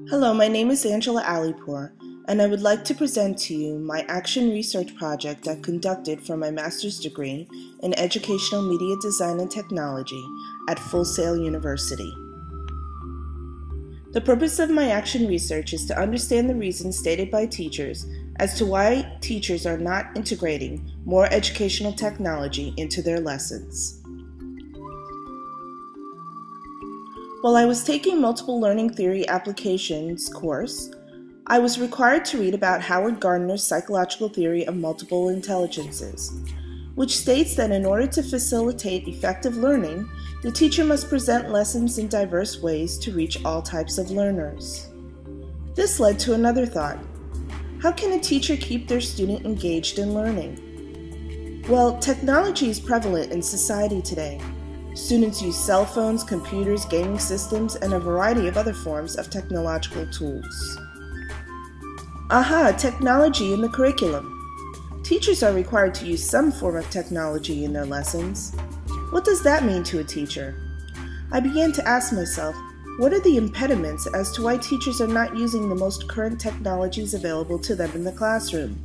Hello, my name is Angela Alipour, and I would like to present to you my action research project I've conducted for my master's degree in Educational Media Design and Technology at Full Sail University. The purpose of my action research is to understand the reasons stated by teachers as to why teachers are not integrating more educational technology into their lessons. While I was taking multiple learning theory applications course, I was required to read about Howard Gardner's psychological theory of multiple intelligences, which states that in order to facilitate effective learning, the teacher must present lessons in diverse ways to reach all types of learners. This led to another thought. How can a teacher keep their student engaged in learning? Well, technology is prevalent in society today. Students use cell phones, computers, gaming systems, and a variety of other forms of technological tools. Technology in the curriculum. Teachers are required to use some form of technology in their lessons. What does that mean to a teacher? I began to ask myself, what are the impediments as to why teachers are not using the most current technologies available to them in the classroom?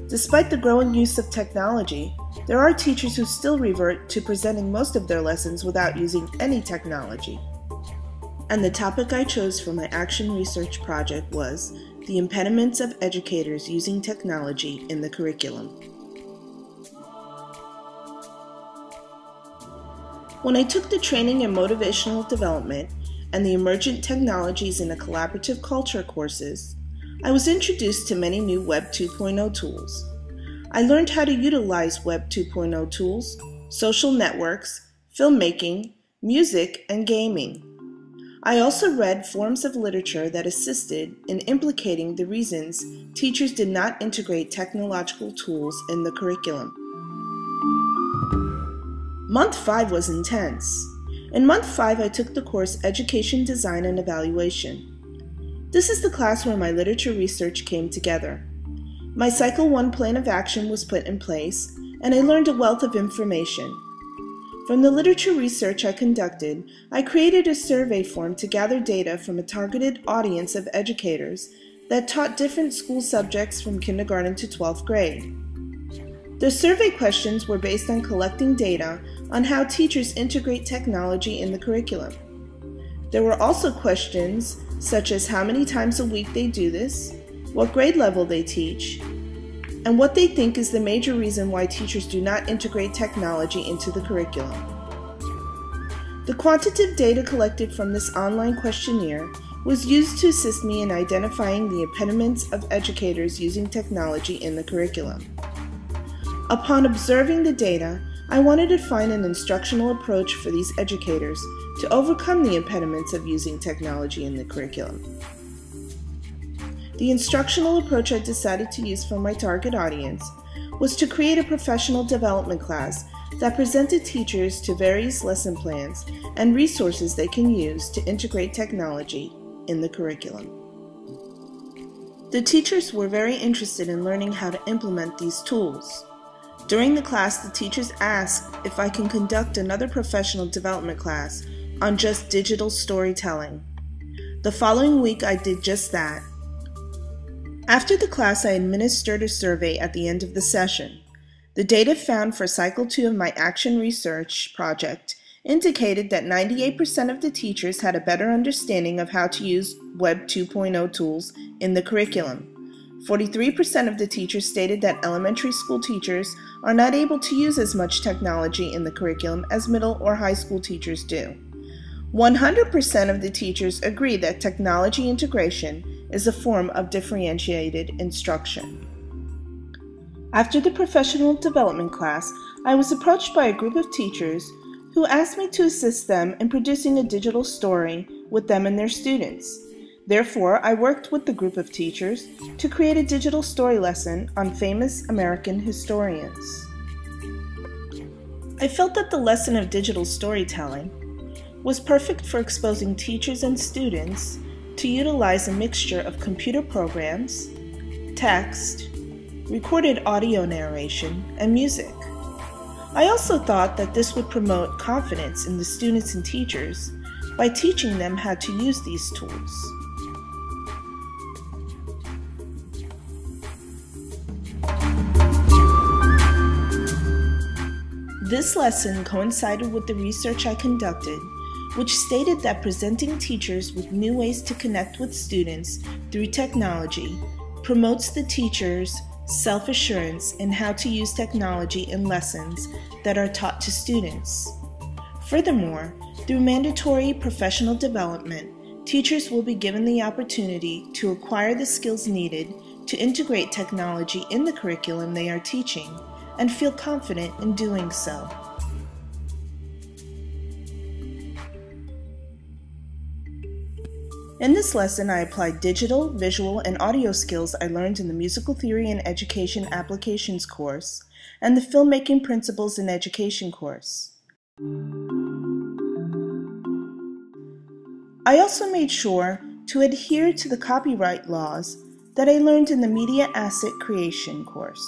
Despite the growing use of technology, there are teachers who still revert to presenting most of their lessons without using any technology. And the topic I chose for my action research project was the impediments of educators using technology in the curriculum. When I took the Training in Motivational Development and the Emergent Technologies in a Collaborative Culture courses, I was introduced to many new Web 2.0 tools. I learned how to utilize Web 2.0 tools, social networks, filmmaking, music, and gaming. I also read forms of literature that assisted in implicating the reasons teachers did not integrate technological tools in the curriculum. Month 5 was intense. In Month 5, I took the course Education Design and Evaluation. This is the class where my literature research came together. My Cycle 1 plan of action was put in place, and I learned a wealth of information. From the literature research I conducted, I created a survey form to gather data from a targeted audience of educators that taught different school subjects from kindergarten to 12th grade. The survey questions were based on collecting data on how teachers integrate technology in the curriculum. There were also questions such as how many times a week they do this, what grade level they teach, and what they think is the major reason why teachers do not integrate technology into the curriculum. The quantitative data collected from this online questionnaire was used to assist me in identifying the impediments of educators using technology in the curriculum. Upon observing the data, I wanted to find an instructional approach for these educators to overcome the impediments of using technology in the curriculum. The instructional approach I decided to use for my target audience was to create a professional development class that presented teachers to various lesson plans and resources they can use to integrate technology in the curriculum. The teachers were very interested in learning how to implement these tools. During the class, the teachers asked if I can conduct another professional development class on just digital storytelling. The following week, I did just that. After the class, I administered a survey at the end of the session. The data found for Cycle 2 of my action research project indicated that 98% of the teachers had a better understanding of how to use Web 2.0 tools in the curriculum. 43% of the teachers stated that elementary school teachers are not able to use as much technology in the curriculum as middle or high school teachers do. 100% of the teachers agree that technology integration is a form of differentiated instruction. After the professional development class, I was approached by a group of teachers who asked me to assist them in producing a digital story with them and their students. Therefore, I worked with the group of teachers to create a digital story lesson on famous American historians. I felt that the lesson of digital storytelling was perfect for exposing teachers and students to utilize a mixture of computer programs, text, recorded audio narration, and music. I also thought that this would promote confidence in the students and teachers by teaching them how to use these tools. This lesson coincided with the research I conducted, which stated that presenting teachers with new ways to connect with students through technology promotes the teacher's self-assurance in how to use technology in lessons that are taught to students. Furthermore, through mandatory professional development, teachers will be given the opportunity to acquire the skills needed to integrate technology in the curriculum they are teaching and feel confident in doing so. In this lesson, I applied digital, visual, and audio skills I learned in the Musical Theory and Education Applications course and the Filmmaking Principles in Education course. I also made sure to adhere to the copyright laws that I learned in the Media Asset Creation course.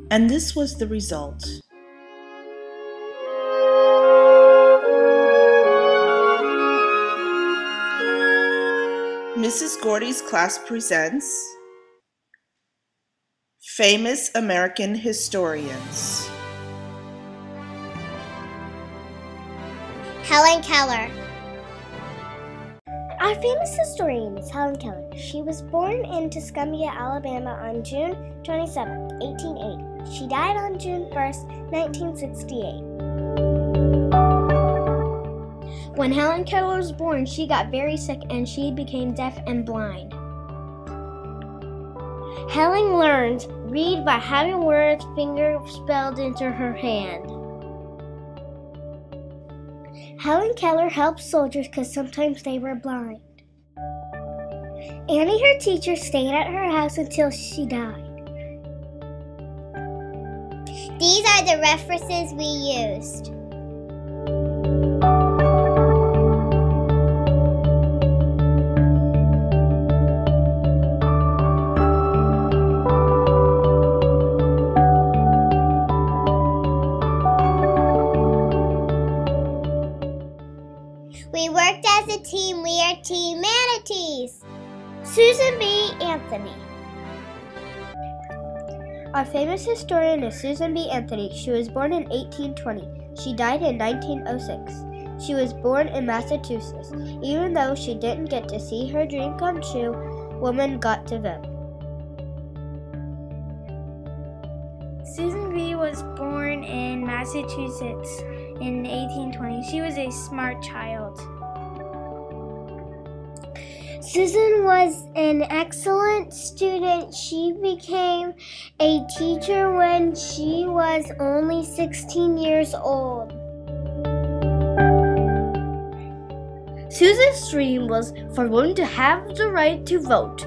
And this was the result. Mrs. Gordy's class presents Famous American Historians. Helen Keller. Our famous historian is Helen Keller. She was born in Tuscumbia, Alabama on June 27, 1880. She died on June 1, 1968. When Helen Keller was born, she got very sick and she became deaf and blind. Helen learned read by having words finger spelled into her hand. Helen Keller helped soldiers because sometimes they were blind. Annie, her teacher, stayed at her house until she died. These are the references we used. We worked as a team. We are Team Manatees. Susan B. Anthony. Our famous historian is Susan B. Anthony. She was born in 1820. She died in 1906. She was born in Massachusetts. Even though she didn't get to see her dream come true, women got to vote. Susan B. was born in Massachusetts in 1820. She was a smart child. Susan was an excellent student. She became a teacher when she was only 16 years old. Susan's dream was for women to have the right to vote.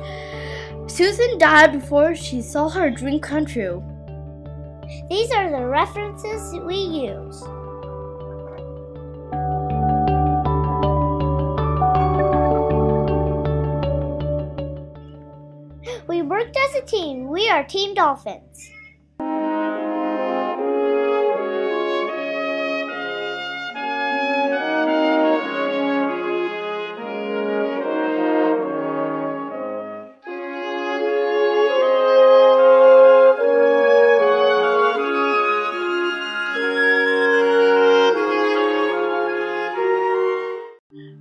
Susan died before she saw her dream come true. These are the references we use. We worked as a team. We are Team Dolphins.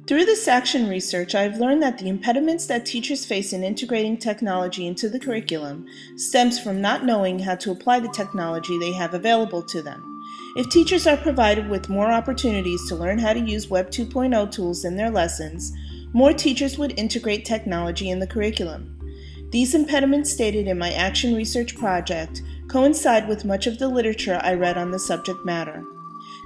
Through this action research, I've learned that the impediments that teachers face in integrating technology into the curriculum stems from not knowing how to apply the technology they have available to them. If teachers are provided with more opportunities to learn how to use Web 2.0 tools in their lessons, more teachers would integrate technology in the curriculum. These impediments stated in my action research project coincide with much of the literature I read on the subject matter.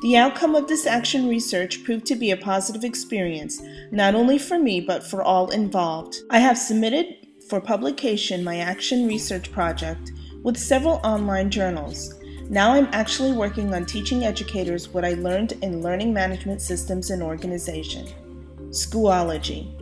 The outcome of this action research proved to be a positive experience, not only for me, but for all involved. I have submitted for publication my action research project with several online journals. Now I'm actually working on teaching educators what I learned in learning management systems and organization. Schoology.